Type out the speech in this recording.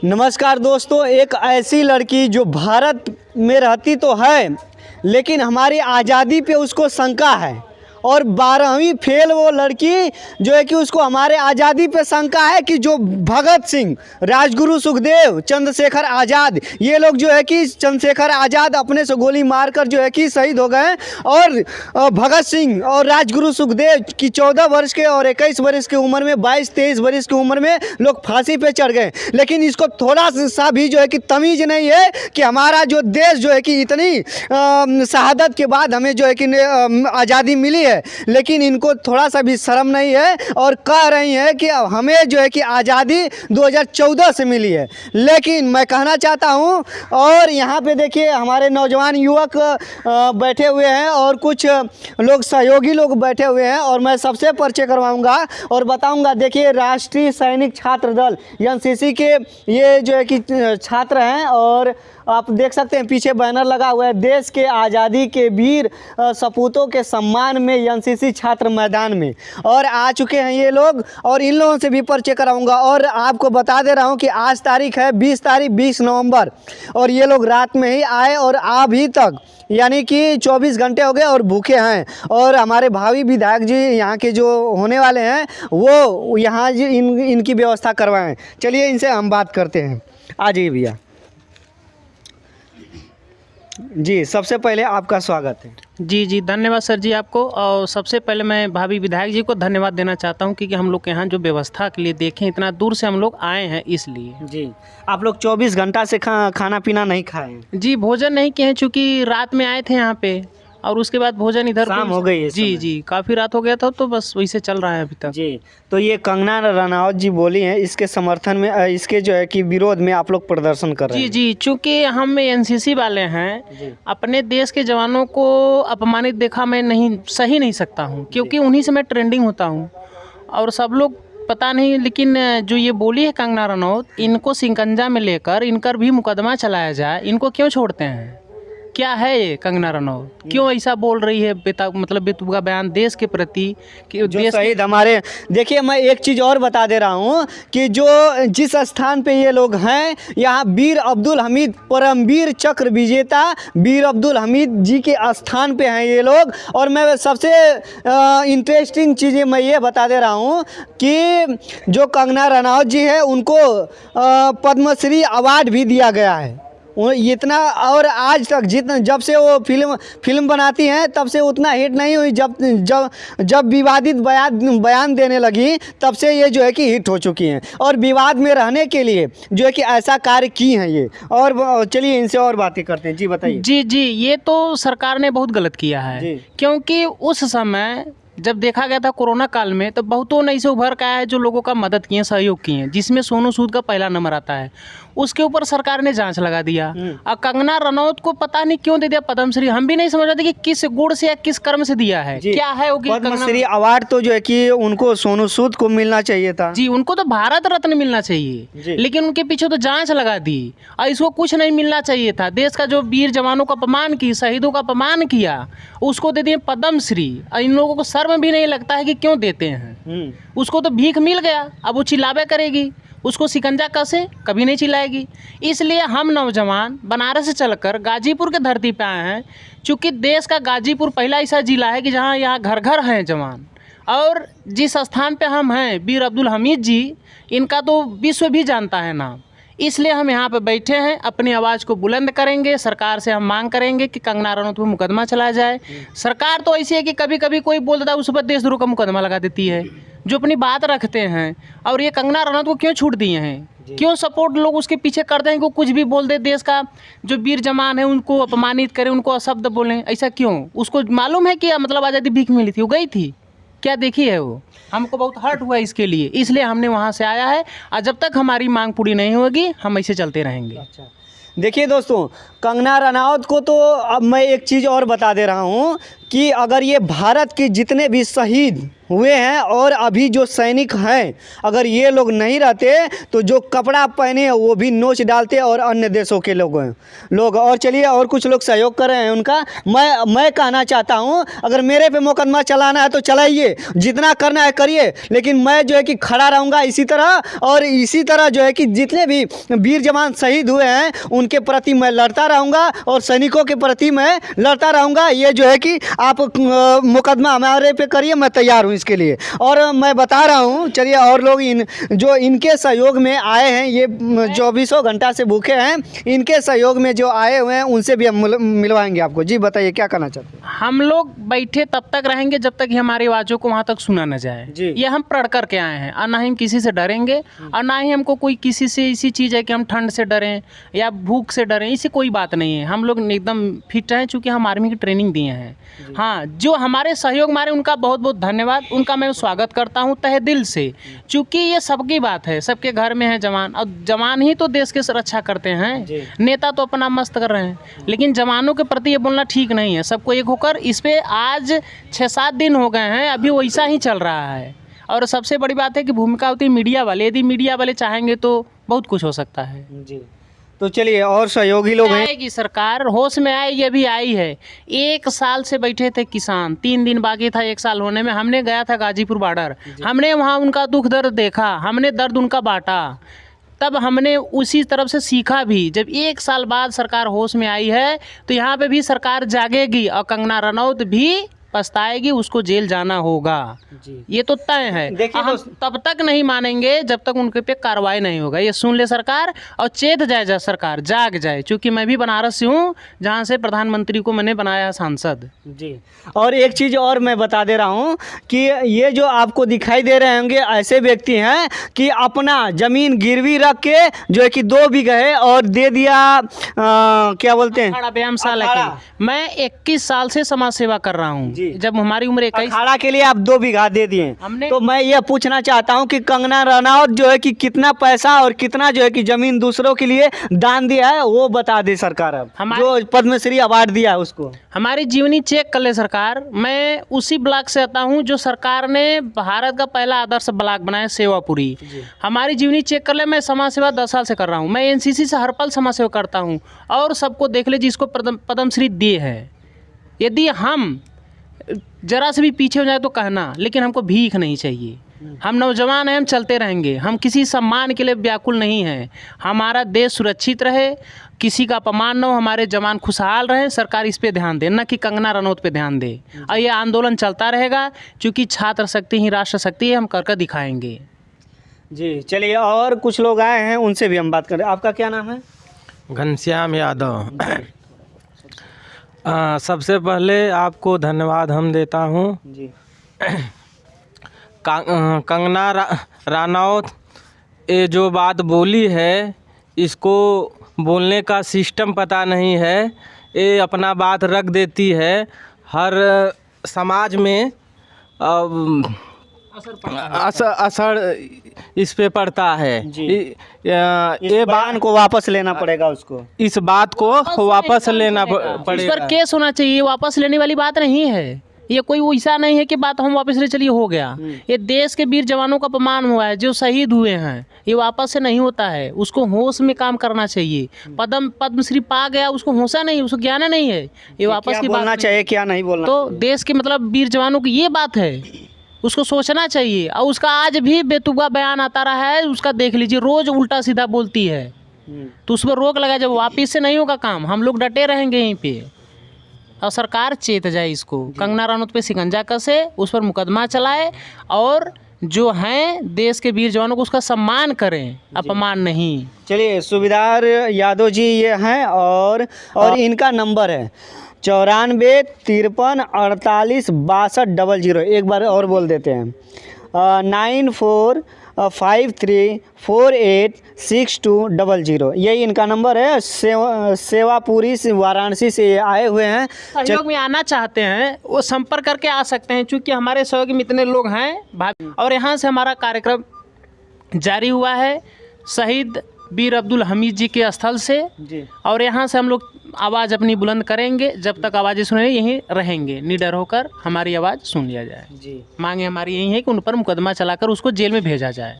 नमस्कार दोस्तों, एक ऐसी लड़की जो भारत में रहती तो है लेकिन हमारी आज़ादी पे उसको शंका है और 12वीं फेल वो लड़की जो है कि उसको हमारे आज़ादी पे शंका है कि जो भगत सिंह, राजगुरु सुखदेव, चंद्रशेखर आज़ाद, ये लोग जो है कि चंद्रशेखर आज़ाद अपने से गोली मारकर जो है कि शहीद हो गए और भगत सिंह और राजगुरु सुखदेव की 14 वर्ष के और 21 वर्ष की उम्र में 22-23 वर्ष की उम्र में लोग फांसी पे चढ़ गए। लेकिन इसको थोड़ा सा भी जो है कि तमीज़ नहीं है कि हमारा जो देश जो है कि इतनी शहादत के बाद हमें जो है कि आज़ादी मिली है, लेकिन इनको थोड़ा सा भी शर्म नहीं है और कह रही हैं कि हमें जो है कि आज़ादी 2014 से मिली है। लेकिन मैं कहना चाहता हूं, और यहाँ पे देखिए हमारे नौजवान युवक बैठे हुए हैं और कुछ लोग सहयोगी लोग बैठे हुए हैं और मैं सबसे परिचय करवाऊंगा और बताऊंगा। देखिए, राष्ट्रीय सैनिक छात्र दल एनसीसी के ये जो है कि छात्र हैं और आप देख सकते हैं पीछे बैनर लगा हुआ है, देश के आज़ादी के वीर सपूतों के सम्मान में एनसीसी छात्र मैदान में, और आ चुके हैं ये लोग और इन लोगों से भी परिचय कराऊंगा। और आपको बता दे रहा हूं कि आज तारीख है 20 नवंबर और ये लोग रात में ही आए और अभी तक यानी कि 24 घंटे हो गए और भूखे हैं। और हमारे भावी विधायक जी यहाँ के जो होने वाले हैं वो यहाँ इनकी व्यवस्था करवाएं। चलिए इनसे हम बात करते हैं। आ जाइए भैया जी, सबसे पहले आपका स्वागत है। जी धन्यवाद सर जी आपको। और सबसे पहले मैं भावी विधायक जी को धन्यवाद देना चाहता हूं क्योंकि हम लोग के यहाँ जो व्यवस्था के लिए देखें, इतना दूर से हम लोग आए हैं इसलिए। जी, आप लोग 24 घंटा से खाना पीना नहीं खाए? जी, भोजन नहीं किए हैं चूँकि रात में आए थे यहाँ पे और उसके बाद भोजन इधर शाम हो गई है। जी काफ़ी रात हो गया था तो बस वही से चल रहा है अभी तक। जी, तो ये कंगना रनौत जी बोली हैं, इसके समर्थन में, इसके जो है कि विरोध में आप लोग प्रदर्शन कर रहे हैं। जी चूँकि हम एनसीसी वाले हैं, अपने देश के जवानों को अपमानित देखा मैं नहीं सही नहीं सकता हूँ क्योंकि उन्हीं से मैं ट्रेंडिंग होता हूँ और सब लोग पता नहीं। लेकिन जो ये बोली है कंगना रनौत, इनको शिकंजा में लेकर इनकर भी मुकदमा चलाया जाए, इनको क्यों छोड़ते हैं? क्या है ये कंगना रनौत, क्यों ऐसा बोल रही है बेतुका बयान देश के प्रति कि देश शहीद हमारे। देखिए, मैं एक चीज़ और बता दे रहा हूँ कि जो जिस स्थान पे ये लोग हैं, यहाँ वीर अब्दुल हमीद, परमवीर चक्र विजेता वीर अब्दुल हमीद जी के स्थान पे हैं ये लोग। और मैं सबसे इंटरेस्टिंग चीज़ें मैं ये बता दे रहा हूँ कि जो कंगना रनौत जी है उनको पद्मश्री अवार्ड भी दिया गया है। इतना, और आज तक जितना जब से वो फिल्म बनाती हैं तब से उतना हिट नहीं हुई। जब विवादित बयान देने लगी तब से ये जो है कि हिट हो चुकी हैं और विवाद में रहने के लिए जो है कि ऐसा कार्य की हैं ये। और चलिए इनसे और बातें करते हैं। जी बताइए। जी ये तो सरकार ने बहुत गलत किया है क्योंकि उस समय जब देखा गया था कोरोना काल में तो बहुतों ने इसे उभर के आया है जो लोगों का मदद किए, सहयोग किए, जिसमें सोनू सूद का पहला नंबर आता है। उसके ऊपर सरकार ने जांच लगा दिया और कंगना रनौत को पता नहीं क्यों दे दिया पद्मश्री। हम भी नहीं समझ रहे थे कि किस गुण से या किस कर्म से दिया है, क्या है वो पद्मश्री अवार्ड तो जो है कि उनको सोनू सूद को मिलना चाहिए था। जी, उनको तो भारत रत्न मिलना चाहिए, लेकिन उनके पीछे तो जांच लगा दी और इसको कुछ नहीं मिलना चाहिए था। देश का जो वीर जवानों का अपमान की, शहीदों का अपमान किया, उसको दे दिए पद्मश्री। और इन लोगों को शर्म भी नहीं लगता है कि क्यों देते हैं। उसको तो भीख मिल गया, अब वो चिल्लावे करेगी, उसको शिकंजा कसे, कभी नहीं चिल्लाएगी। इसलिए हम नौजवान बनारस से चलकर गाजीपुर के धरती पे आए हैं, चूँकि देश का गाजीपुर पहला ऐसा जिला है कि जहाँ यहाँ घर घर हैं जवान। और जिस स्थान पे हम हैं, वीर अब्दुल हमीद जी, इनका तो विश्व भी जानता है नाम। इसलिए हम यहाँ पे बैठे हैं, अपनी आवाज़ को बुलंद करेंगे। सरकार से हम मांग करेंगे कि कंगना रनौत पर मुकदमा चलाया जाए। सरकार तो ऐसी है कि कभी कभी कोई बोल देता है उस पर देशद्रोह का मुकदमा लगा देती है, जो अपनी बात रखते हैं। और ये कंगना रनौत को क्यों छूट दिए हैं, क्यों सपोर्ट लोग उसके पीछे करते हैं कि कुछ भी बोल दे, देश का जो वीर जवान है उनको अपमानित करें, उनको अशब्द बोलें? ऐसा क्यों? उसको मालूम है कि मतलब आज़ादी भीख मिली थी, वो गई थी, क्या देखी है वो? हमको बहुत हर्ट हुआ इसके लिए, इसलिए हमने वहाँ से आया है। और जब तक हमारी मांग पूरी नहीं होगी हम ऐसे चलते रहेंगे। अच्छा, देखिए दोस्तों, कंगना रनौत को तो अब मैं एक चीज़ और बता दे रहा हूँ कि अगर ये भारत के जितने भी शहीद हुए हैं और अभी जो सैनिक हैं, अगर ये लोग नहीं रहते तो जो कपड़ा पहने हैं वो भी नोच डालते और अन्य देशों के लोग और चलिए और कुछ लोग सहयोग कर रहे हैं उनका। मैं कहना चाहता हूँ, अगर मेरे पे मुकदमा चलाना है तो चलाइए, जितना करना है करिए, लेकिन मैं जो है कि खड़ा रहूँगा इसी तरह, और इसी तरह जो है कि जितने भी वीर जवान शहीद हुए हैं उनके प्रति मैं लड़ता रहूँगा और सैनिकों के प्रति मैं लड़ता रहूँगा। ये जो है कि आप मुकदमा हमारे पे करिए, मैं तैयार हूँ इसके लिए। और मैं बता रहा हूँ, चलिए और लोग जो इनके सहयोग में आए हैं, ये 24 घंटा से भूखे हैं, इनके सहयोग में जो आए हुए हैं उनसे भी हम मिलवाएंगे आपको। जी बताइए क्या कहना चाहते हैं? हम लोग बैठे तब तक रहेंगे जब तक हमारी आवाज़ों को वहाँ तक सुना न जाए। ये हम पढ़ करके आए हैं, और ना ही हम किसी से डरेंगे, और ना ही हमको कोई किसी से इसी चीज़ है कि हम ठंड से डरें या भूख से डरें, इसी कोई बात नहीं है। हम लोग एकदम फिट हैं, चूँकि हम आर्मी की ट्रेनिंग दिए हैं। हाँ, जो हमारे सहयोग मारे उनका बहुत बहुत धन्यवाद, उनका मैं स्वागत करता हूँ तहे दिल से, क्योंकि ये सबकी बात है, सबके घर में है जवान, और जवान ही तो देश की रक्षा करते हैं। नेता तो अपना मस्त कर रहे हैं, लेकिन जवानों के प्रति ये बोलना ठीक नहीं है। सबको एक होकर इस पे आज 6-7 दिन हो गए हैं, अभी वैसा ही चल रहा है। और सबसे बड़ी बात है कि भूमिका होती है मीडिया वाले, यदि मीडिया वाले चाहेंगे तो बहुत कुछ हो सकता है। जी, तो चलिए और सहयोगी लोग हैं। आएगी सरकार, होश में आएगी, अभी आई है। 1 साल से बैठे थे किसान, 3 दिन बाकी था 1 साल होने में। हमने गया था गाजीपुर बॉर्डर, हमने वहाँ उनका दुख दर्द देखा, हमने दर्द उनका बांटा, तब हमने उसी तरफ से सीखा भी। जब 1 साल बाद सरकार होश में आई है तो यहाँ पे भी सरकार जागेगी, और कंगना रनौत भी पछताएगी, उसको जेल जाना होगा। ये तो तय है। हम तब तक नहीं मानेंगे जब तक उनके पे कार्रवाई नहीं होगा। ये सुन ले सरकार और चेत जाए सरकार, जाग जाए। क्योंकि मैं भी बनारस से हूँ, जहाँ से प्रधानमंत्री को मैंने बनाया सांसद। जी, और एक चीज़ और मैं बता दे रहा हूँ कि ये जो आपको दिखाई दे रहे होंगे ऐसे व्यक्ति हैं कि अपना ज़मीन गिरवी रख के जो है कि 2 बीघा है और दे दिया, क्या बोलते हैं, व्यायाम शाला। मैं 21 साल से समाज सेवा कर रहा हूँ। जब हमारी उम्र 21, अखाड़ा के लिए आप 2 बीघा दे दिए। तो मैं ये पूछना चाहता हूँ कि कंगना रनौत जो है कि कितना पैसा और कितना जो है कि जमीन दूसरों के लिए दान दिया है, वो बता दे सरकार। अब जो पद्मश्री अवार्ड दिया है उसको हमारी जीवनी चेक कर ले सरकार। मैं उसी ब्लॉक से आता हूँ जो सरकार ने भारत का पहला आदर्श ब्लॉक बनाया, सेवापुरी। हमारी जीवनी चेक कर ले। मैं समाज सेवा 10 साल से कर रहा हूँ। मैं NCC से हर पल समाज सेवा करता हूँ, और सबको देख ले जिसको पद्मश्री दिए है। यदि हम जरा से भी पीछे हो जाए तो कहना, लेकिन हमको भीख नहीं चाहिए। हम नौजवान हैं, हम चलते रहेंगे, हम किसी सम्मान के लिए व्याकुल नहीं हैं। हमारा देश सुरक्षित रहे, किसी का अपमान न हो, हमारे जवान खुशहाल रहें। सरकार इस पे ध्यान दे, न कि कंगना रनौत पे ध्यान दे। और ये आंदोलन चलता रहेगा, क्योंकि छात्र शक्ति ही राष्ट्र शक्ति है, हम कर दिखाएंगे। जी चलिए, और कुछ लोग आए हैं, उनसे भी हम बात करें। आपका क्या नाम है? घनश्याम यादव। सबसे पहले आपको धन्यवाद हम देता हूँ। जी। कंगना रनौत ये जो बात बोली है, इसको बोलने का सिस्टम पता नहीं है। ये अपना बात रख देती है, हर समाज में असर इस पे पड़ता है। ये बयान को वापस लेना पड़ेगा उसको, इस बात को वापस लेना पड़ेगा। इस पर केस होना चाहिए। वापस लेने वाली बात नहीं है। ये कोई वैसा नहीं है कि बात हम वापस ले चलिए हो गया। ये देश के वीर जवानों का अपमान हुआ है, जो शहीद हुए हैं। ये वापस से नहीं होता है, उसको होश में काम करना चाहिए। पद्मश्री पा गया, उसको होशा नहीं, उसको ज्ञान नहीं है। ये वापस की बोलना चाहिए, क्या नहीं बोलना। तो देश के मतलब वीर जवानों की ये बात है, उसको सोचना चाहिए। और उसका आज भी बेतुका बयान आता रहा है, उसका देख लीजिए, रोज उल्टा सीधा बोलती है। तो उस पर रोक लगा, जब वापिस से नहीं होगा काम, हम लोग डटे रहेंगे यहीं पे। और सरकार चेत जाए इसको, कंगना रनौत पे शिकंजा कसे, उस पर मुकदमा चलाए, और जो हैं देश के वीर जवानों को उसका सम्मान करें, अपमान नहीं। चलिए, सुबेदार यादव जी ये हैं, और इनका नंबर है 94 53 48 62 00। एक बार और बोल देते हैं, 9453486200। यही इनका नंबर है। सेवापुरी से, वाराणसी से आए हुए हैं। सहयोग में आना चाहते हैं, वो संपर्क करके आ सकते हैं, क्योंकि हमारे सहयोग में इतने लोग हैं। और यहाँ से हमारा कार्यक्रम जारी हुआ है शहीद वीर अब्दुल हमीद जी के स्थल से। और यहाँ से हम लोग आवाज़ अपनी बुलंद करेंगे, जब तक आवाज़ें सुने यहीं रहेंगे, निडर होकर हमारी आवाज़ सुन लिया जाए। जी। मांगे हमारी यही है कि उन पर मुकदमा चलाकर उसको जेल में भेजा जाए।